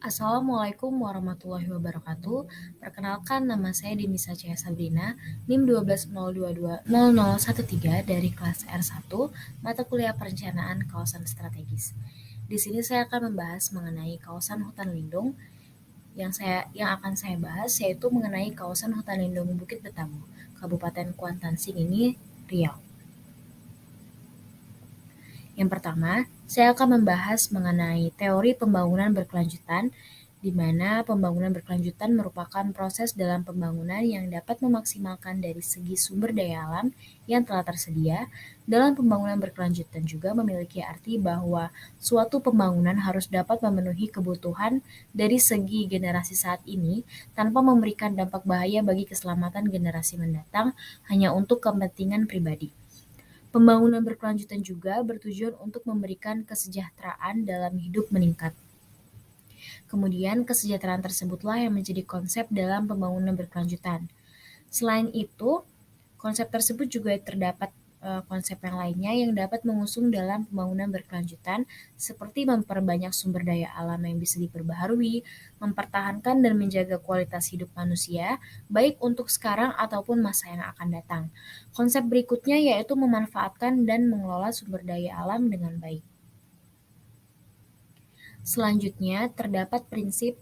Assalamualaikum warahmatullahi wabarakatuh. Perkenalkan, nama saya Denisa Cahaya Sabrina, NIM 120220013 dari kelas R1, mata kuliah perencanaan kawasan strategis. Di sini saya akan membahas mengenai kawasan hutan lindung. Yang akan saya bahas yaitu mengenai kawasan hutan lindung Bukit Betabu, Kabupaten Kuantan Singini, Riau. Yang pertama, saya akan membahas mengenai teori pembangunan berkelanjutan, di mana pembangunan berkelanjutan merupakan proses dalam pembangunan yang dapat memaksimalkan dari segi sumber daya alam yang telah tersedia. Dalam pembangunan berkelanjutan juga memiliki arti bahwa suatu pembangunan harus dapat memenuhi kebutuhan dari segi generasi saat ini tanpa memberikan dampak bahaya bagi keselamatan generasi mendatang hanya untuk kepentingan pribadi. Pembangunan berkelanjutan juga bertujuan untuk memberikan kesejahteraan dalam hidup meningkat. Kemudian, kesejahteraan tersebutlah yang menjadi konsep dalam pembangunan berkelanjutan. Selain itu, konsep tersebut juga terdapat konsep yang lainnya yang dapat mengusung dalam pembangunan berkelanjutan, seperti memperbanyak sumber daya alam yang bisa diperbaharui, mempertahankan dan menjaga kualitas hidup manusia, baik untuk sekarang ataupun masa yang akan datang. Konsep berikutnya yaitu memanfaatkan dan mengelola sumber daya alam dengan baik. Selanjutnya, terdapat prinsip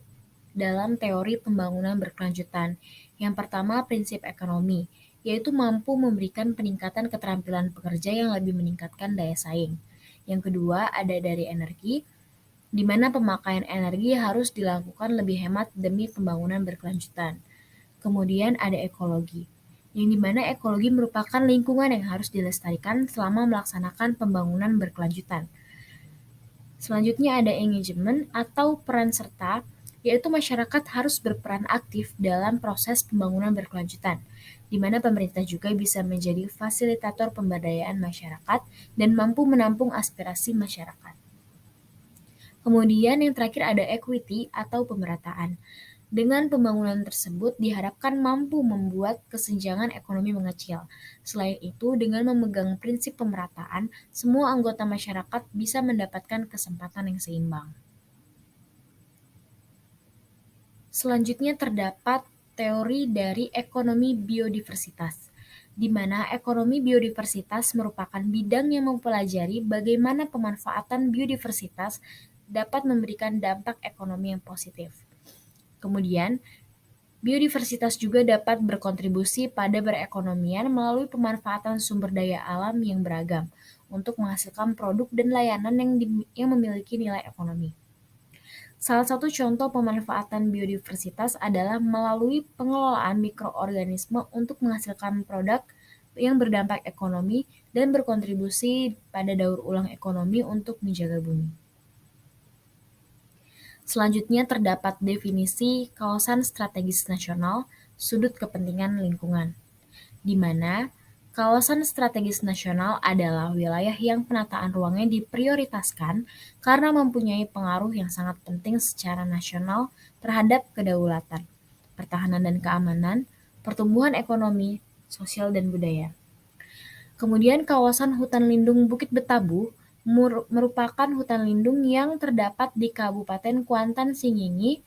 dalam teori pembangunan berkelanjutan. Yang pertama, prinsip ekonomi, yaitu mampu memberikan peningkatan keterampilan pekerja yang lebih meningkatkan daya saing. Yang kedua, ada dari energi, di mana pemakaian energi harus dilakukan lebih hemat demi pembangunan berkelanjutan. Kemudian ada ekologi, yang dimana ekologi merupakan lingkungan yang harus dilestarikan selama melaksanakan pembangunan berkelanjutan. Selanjutnya ada engagement atau peran serta, yaitu masyarakat harus berperan aktif dalam proses pembangunan berkelanjutan, di mana pemerintah juga bisa menjadi fasilitator pemberdayaan masyarakat dan mampu menampung aspirasi masyarakat. Kemudian yang terakhir ada equity atau pemerataan. Dengan pembangunan tersebut diharapkan mampu membuat kesenjangan ekonomi mengecil. Selain itu, dengan memegang prinsip pemerataan, semua anggota masyarakat bisa mendapatkan kesempatan yang seimbang. Selanjutnya terdapat teori dari ekonomi biodiversitas, di mana ekonomi biodiversitas merupakan bidang yang mempelajari bagaimana pemanfaatan biodiversitas dapat memberikan dampak ekonomi yang positif. Kemudian, biodiversitas juga dapat berkontribusi pada perekonomian melalui pemanfaatan sumber daya alam yang beragam untuk menghasilkan produk dan layanan yang memiliki nilai ekonomi. Salah satu contoh pemanfaatan biodiversitas adalah melalui pengelolaan mikroorganisme untuk menghasilkan produk yang berdampak ekonomi dan berkontribusi pada daur ulang ekonomi untuk menjaga bumi. Selanjutnya terdapat definisi kawasan strategis nasional, sudut kepentingan lingkungan, di mana kawasan strategis nasional adalah wilayah yang penataan ruangnya diprioritaskan karena mempunyai pengaruh yang sangat penting secara nasional terhadap kedaulatan, pertahanan dan keamanan, pertumbuhan ekonomi, sosial dan budaya. Kemudian kawasan hutan lindung Bukit Betabu merupakan hutan lindung yang terdapat di Kabupaten Kuantan Singingi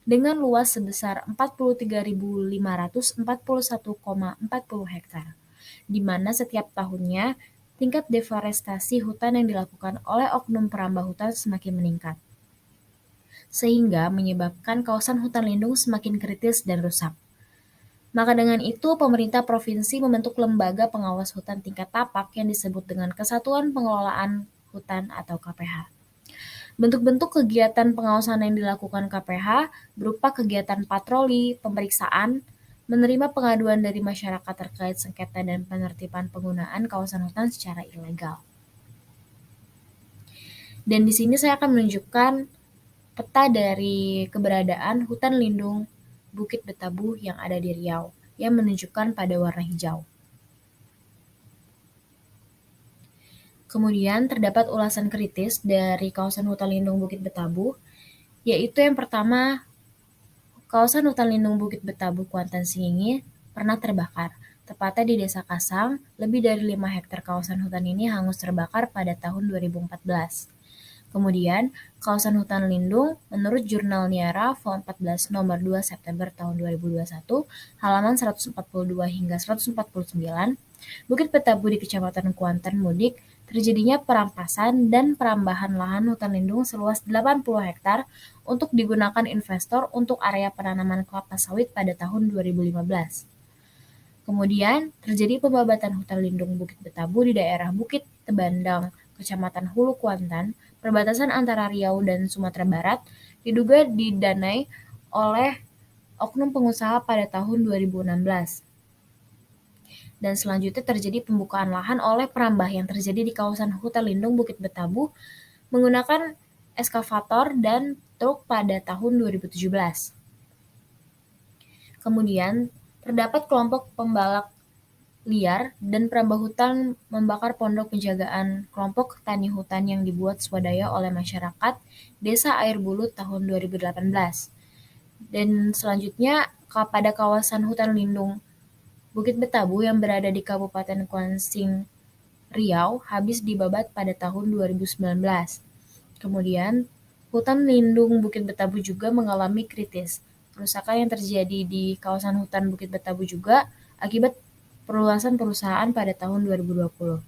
dengan luas sebesar 43.541,40 hektar, di mana setiap tahunnya tingkat deforestasi hutan yang dilakukan oleh oknum perambah hutan semakin meningkat, sehingga menyebabkan kawasan hutan lindung semakin kritis dan rusak. Maka dengan itu, pemerintah provinsi membentuk lembaga pengawas hutan tingkat tapak yang disebut dengan Kesatuan Pengelolaan Hutan atau KPH. Bentuk-bentuk kegiatan pengawasan yang dilakukan KPH berupa kegiatan patroli, pemeriksaan, menerima pengaduan dari masyarakat terkait sengketa dan penertiban penggunaan kawasan hutan secara ilegal. Dan di sini saya akan menunjukkan peta dari keberadaan hutan lindung Bukit Betabu yang ada di Riau, yang menunjukkan pada warna hijau. Kemudian terdapat ulasan kritis dari kawasan hutan lindung Bukit Betabu, yaitu yang pertama, kawasan hutan lindung Bukit Betabu Kuantan Singingi pernah terbakar. Tepatnya di Desa Kasang, lebih dari 5 hektar kawasan hutan ini hangus terbakar pada tahun 2014. Kemudian, kawasan hutan lindung menurut Jurnal Niara Vol 14 nomor 2 September tahun 2021, halaman 142 hingga 149, Bukit Betabu di Kecamatan Kuantan Mudik, terjadinya perampasan dan perambahan lahan hutan lindung seluas 80 hektar untuk digunakan investor untuk area penanaman kelapa sawit pada tahun 2015. Kemudian, terjadi pembabatan hutan lindung Bukit Betabu di daerah Bukit Tebandang, Kecamatan Hulu Kuantan, perbatasan antara Riau dan Sumatera Barat, diduga didanai oleh oknum pengusaha pada tahun 2016. Dan selanjutnya terjadi pembukaan lahan oleh perambah yang terjadi di kawasan hutan lindung Bukit Betabu menggunakan eskavator dan truk pada tahun 2017. Kemudian, terdapat kelompok pembalak liar dan perambah hutan membakar pondok penjagaan kelompok tani hutan yang dibuat swadaya oleh masyarakat Desa Air Bulu tahun 2018. Dan selanjutnya pada kawasan hutan lindung Bukit Betabu yang berada di Kabupaten Kuansing, Riau habis dibabat pada tahun 2019. Kemudian, hutan lindung Bukit Betabu juga mengalami kritis. Kerusakan yang terjadi di kawasan hutan Bukit Betabu juga akibat perluasan perusahaan pada tahun 2020.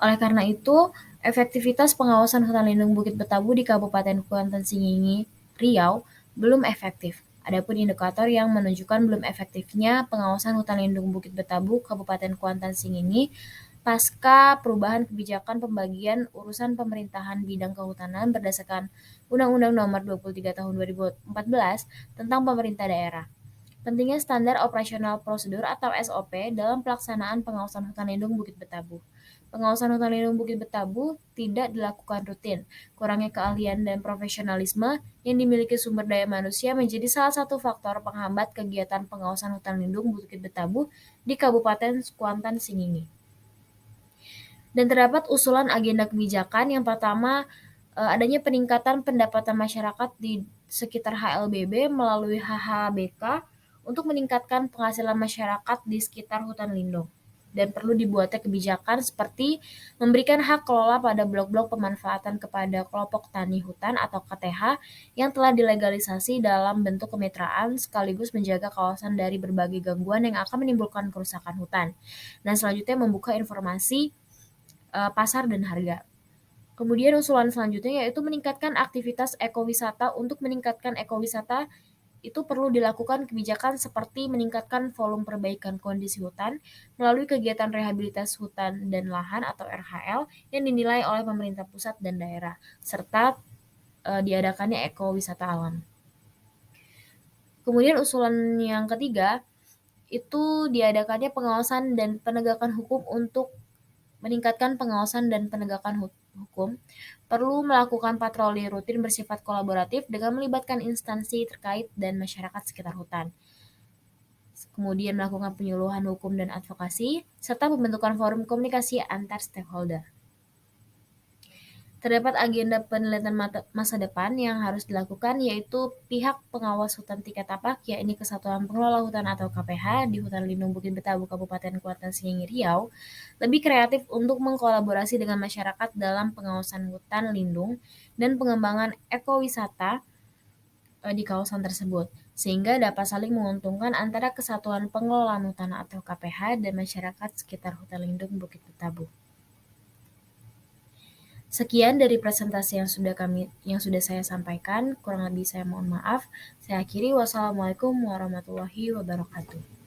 Oleh karena itu, efektivitas pengawasan hutan lindung Bukit Betabu di Kabupaten Kuantan Singingi, Riau, belum efektif. Adapun indikator yang menunjukkan belum efektifnya pengawasan hutan lindung Bukit Betabu Kabupaten Kuantan Singingi pasca perubahan kebijakan pembagian urusan pemerintahan bidang kehutanan berdasarkan Undang-Undang Nomor 23 Tahun 2014 tentang Pemerintah Daerah. Pentingnya standar operasional prosedur atau SOP dalam pelaksanaan pengawasan hutan lindung Bukit Betabu. Pengawasan hutan lindung Bukit Betabu tidak dilakukan rutin. Kurangnya keahlian dan profesionalisme yang dimiliki sumber daya manusia menjadi salah satu faktor penghambat kegiatan pengawasan hutan lindung Bukit Betabu di Kabupaten Kuantan Singingi. Dan terdapat usulan agenda kebijakan yang pertama, adanya peningkatan pendapatan masyarakat di sekitar HLBB melalui HHBK untuk meningkatkan penghasilan masyarakat di sekitar hutan lindung. Dan perlu dibuatnya kebijakan seperti memberikan hak kelola pada blok-blok pemanfaatan kepada kelompok tani hutan atau KTH yang telah dilegalisasi dalam bentuk kemitraan sekaligus menjaga kawasan dari berbagai gangguan yang akan menimbulkan kerusakan hutan. Dan selanjutnya membuka informasi pasar dan harga. Kemudian usulan selanjutnya yaitu meningkatkan aktivitas ekowisata. Untuk meningkatkan ekowisata itu perlu dilakukan kebijakan seperti meningkatkan volume perbaikan kondisi hutan melalui kegiatan rehabilitas hutan dan lahan atau RHL yang dinilai oleh pemerintah pusat dan daerah, serta diadakannya ekowisata alam. Kemudian usulan yang ketiga itu diadakannya pengawasan dan penegakan hukum. Untuk meningkatkan pengawasan dan penegakan hukum, perlu melakukan patroli rutin bersifat kolaboratif dengan melibatkan instansi terkait dan masyarakat sekitar hutan. Kemudian melakukan penyuluhan hukum dan advokasi, serta pembentukan forum komunikasi antar stakeholder. Terdapat agenda penelitian masa depan yang harus dilakukan, yaitu pihak pengawas hutan tingkat tapak, yakni Kesatuan Pengelola Hutan atau KPH di Hutan Lindung Bukit Betabu Kabupaten Kuantan Singingi Riau, lebih kreatif untuk mengkolaborasi dengan masyarakat dalam pengawasan hutan lindung dan pengembangan ekowisata di kawasan tersebut, sehingga dapat saling menguntungkan antara Kesatuan Pengelola Hutan atau KPH dan masyarakat sekitar Hutan Lindung Bukit Betabu. Sekian dari presentasi yang sudah saya sampaikan, kurang lebih saya mohon maaf. Saya akhiri, wassalamualaikum warahmatullahi wabarakatuh.